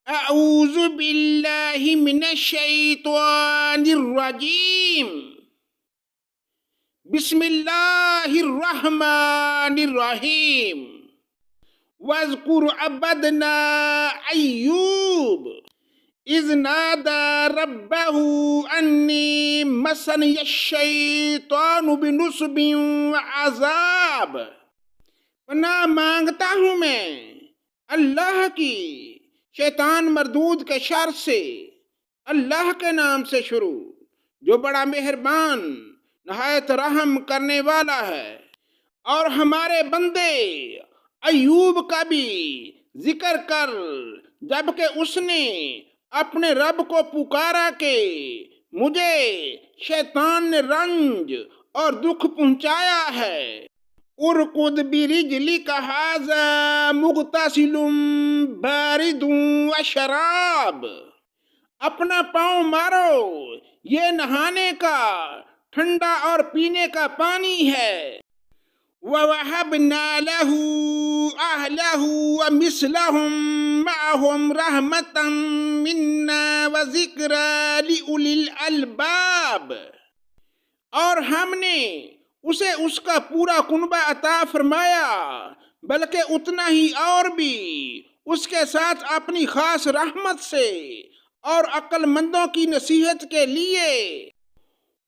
اعوذ باللہ من الشیطان الرجیم بسم اللہ الرحمن الرحیم واذکر عبدنا ایوب اذ نادى ربه انی مسنی الشیطان بنصب وعذاب۔ پناہ مانگتا ہوں میں اللہ کی شیطان مردود کے شر سے، اللہ کے نام سے شروع جو بڑا مہربان نہایت رحم کرنے والا ہے۔ اور ہمارے بندے ایوب کا بھی ذکر کر، جبکہ اس نے اپنے رب کو پکارا کہ مجھے شیطان نے رنج اور دکھ پہنچایا ہے۔ ارکض برجلک ھذا مغتسل بارد وشراب، اپنا پاؤں مارو، یہ نہانے کا ٹھنڈا اور پینے کا پانی ہے۔ وَوَهَبْنَا لَهُ أَهْلَهُ وَمِثْلَهُم مَّعَهُمْ رَحْمَةً مِّنَّا وَذِكْرَىٰ لِأُولِي الْأَلْبَابِ، اور ہم نے اسے اس کا پورا کنبہ عطا فرمایا، بلکہ اتنا ہی اور بھی اس کے ساتھ اپنی خاص رحمت سے اور عقل مندوں کی نصیحت کے لیے۔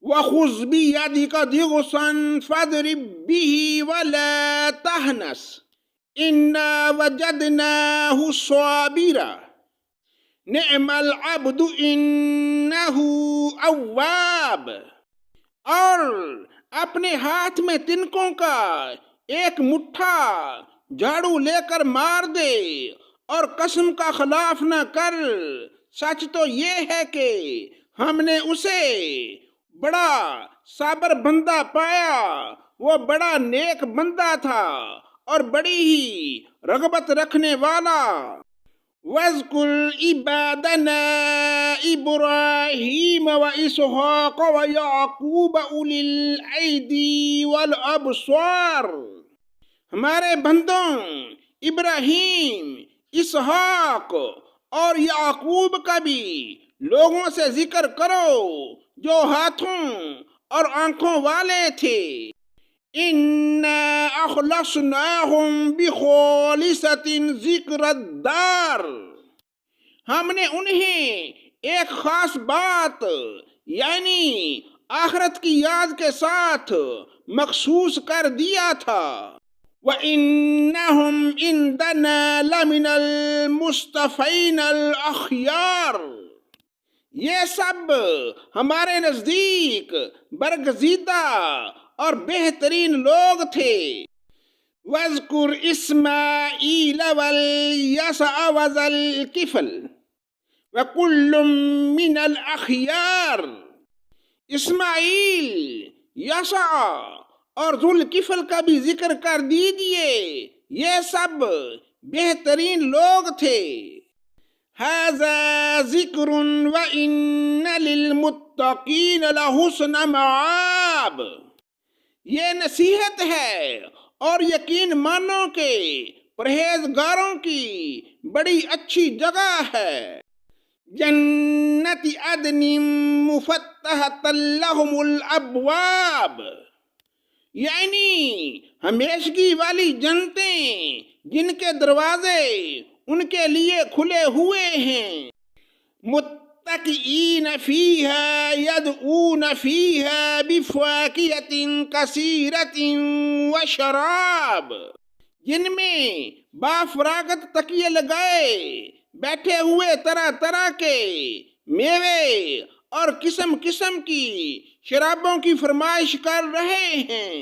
وَخُذْ بِيَدِكَ ضِغْثًا فَاضْرِب بِّهِ وَلَا تَحْنَثْ إِنَّا وَجَدْنَاهُ صَابِرًا نِعْمَ الْعَبْدُ إِنَّهُ أَوَّابٌ، اور اپنے ہاتھ میں تنکوں کا ایک مٹھا جھاڑو لے کر مار دے اور قسم کا خلاف نہ کر، سچ تو یہ ہے کہ ہم نے اسے بڑا صابر بندہ پایا، وہ بڑا نیک بندہ تھا اور بڑی ہی رغبت رکھنے والا۔ وَاذْكُرْ عِبَادَنَا إِبْرَاهِيمَ وَإِسْحَاقَ وَيَعْقُوبَ أُولِي الْأَيْدِي وَالْأَبْصَارِ، ہمارے بندوں ابراہیم، اسحاق اور یعقوب کا بھی لوگوں سے ذکر کرو جو ہاتھوں اور آنکھوں والے تھے۔ اِنَّا أَخْلَصْنَاهُمْ بِخَالِصَةٍ ذِكْرَى الدَّارِ، ہم نے انہیں ایک خاص بات یعنی آخرت کی یاد کے ساتھ مخصوص کر دیا تھا۔ وَإِنَّهُمْ عِندَنَا لَمِنَ الْمُصْطَفَيْنَ الْأَخْيَارِ، یہ سب ہمارے نزدیک برگزیدہ اور بہترین لوگ تھے۔ وَاذْكُرْ إِسْمَاعِيلَ وَالْيَسَعَ وَذَا الْكِفْلِ وَكُلٌّ مِّنَ الْأَخْيَارِ، اسماعیل، یسع اور ذوالکفل کا بھی ذکر کر دیجئے، یہ سب بہترین لوگ تھے۔ هَذَا ذِكْرٌ وَإِنَّ لِلْمُتَّقِينَ لَحُسْنَ مَآبٍ، یہ نصیحت ہے اور یقین مانو کہ پرہیزگاروں کی بڑی اچھی جگہ ہے۔ جنت عدن مفتحۃ لہم الابواب، یعنی ہمیشگی والی جنتیں جن کے دروازے ان کے لیے کھلے ہوئے ہیں۔ متکئین فیہا یدعون فیہا بفواکہۃ کثیرۃ وشراب، جن میں بافراغت تکیے لگائے بیٹھے ہوئے طرح طرح کے میوے اور قسم قسم کی شرابوں کی فرمائش کر رہے ہیں۔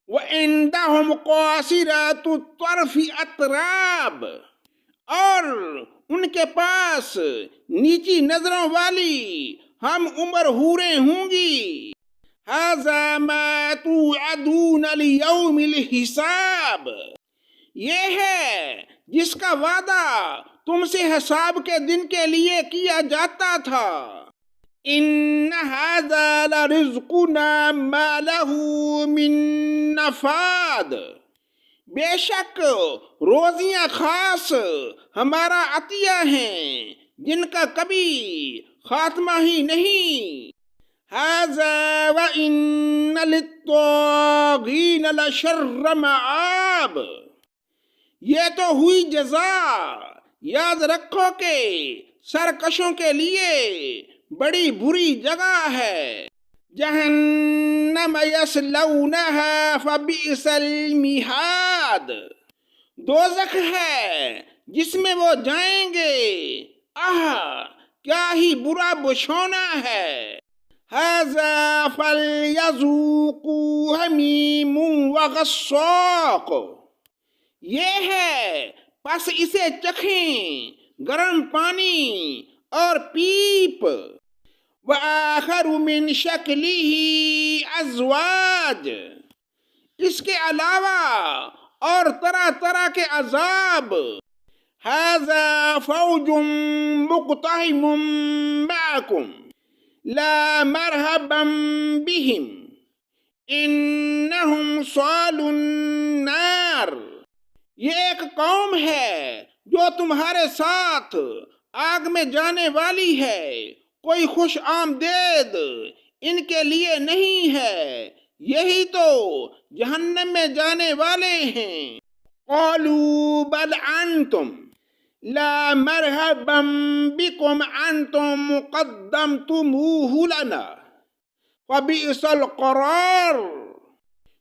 وَعِندَهُمْ قَاصِرَاتُ الطَّرْفِ أَتْرَابٌ، اور ان کے پاس نیچی نظروں والی ہم عمر حوریں ہوں گی۔ هَذَا مَا تُوعَدُونَ لِيَوْمِ الْحِسَابِ، یہ ہے جس کا وعدہ تم سے حساب کے دن کے لیے کیا جاتا تھا۔ إِنَّ هَذَا لَرِزْقُنَا مَا لَهُ مِن نَّفَادٍ، بے شک روزیاں خاص ہمارا عطیہ ہیں جن کا کبھی خاتمہ ہی نہیں۔ ھذا وَإِنَّ لِلطَّاغِينَ لَشَرَّ مَآب، یہ تو ہوئی جزا، یاد رکھو کہ سرکشوں کے لیے بڑی بری جگہ ہے۔ جہنم یصلونها فبئس المہاد، دوزخ ہے جس میں وہ جائیں گے، کیا ہی برا بچھونا ہے۔ ھذا فلیذوقوا حمیم وغساق، یہ ہے پس اسے چکھیں گرم پانی اور پیپ۔ وآخر من شکلہ ازواج، اس کے علاوہ اور طرح طرح کے عذاب۔ ھذا فوج مقتحم معکم لا مرحبا بہم انہم صالوا النار، یہ ایک قوم ہے جو تمہارے ساتھ آگ میں جانے والی ہے، کوئی خوش آمدید ان کے لیے نہیں ہے، یہی تو جہنم میں جانے والے ہیں۔ قالوا بل انتم لا مرحبا بكم انتم قدمتموه لنا فبئس القرار،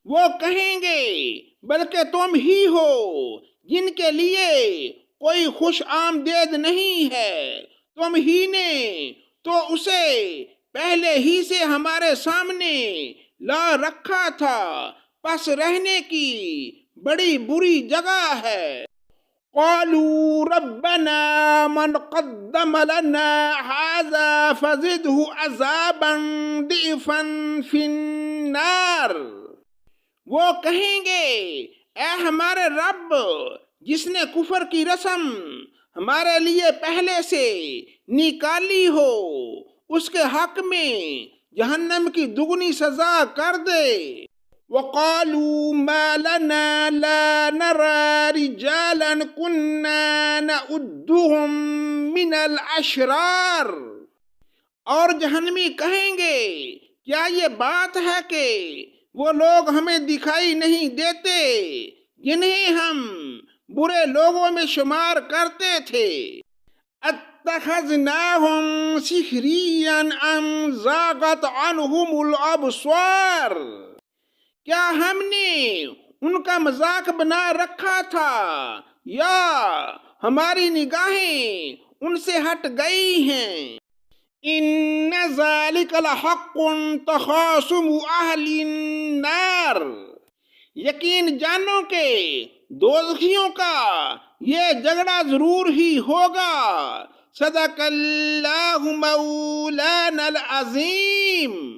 وہ کہیں گے بلکہ تم ہی ہو جن کے لیے کوئی خوش آمدید نہیں ہے، تم ہی نے تو اسے پہلے ہی سے ہمارے سامنے لا رکھا تھا، پس رہنے کی بڑی بری جگہ ہے۔ قالوا ربنا من قدم لنا هذا فزده عذابا ضعفا في النار، وہ کہیں گے اے ہمارے رب جس نے کفر کی رسم ہمارے لیے پہلے سے نکالی ہو، اس کے حق میں جہنم کی دگنی سزا کر دے۔ وقالوا ما لنا لا نرى رجالا كنا نعدهم من الاشرار، اور جہنمی کہیں گے کیا یہ بات ہے کہ وہ لوگ ہمیں دکھائی نہیں دیتے جنہیں ہم برے لوگوں میں شمار کرتے تھے۔ اتخذناهم سخريا ام زاغت عنهم الابصار، کیا ہم نے ان کا مذاق بنا رکھا تھا یا ہماری نگاہیں ان سے ہٹ گئی ہیں۔ ان ذلک لحق تخاصم اہل النار، یقین جانو کہ دوزخیوں کا یہ جھگڑا ضرور ہی ہوگا۔ صدق اللہ مولانا العظیم۔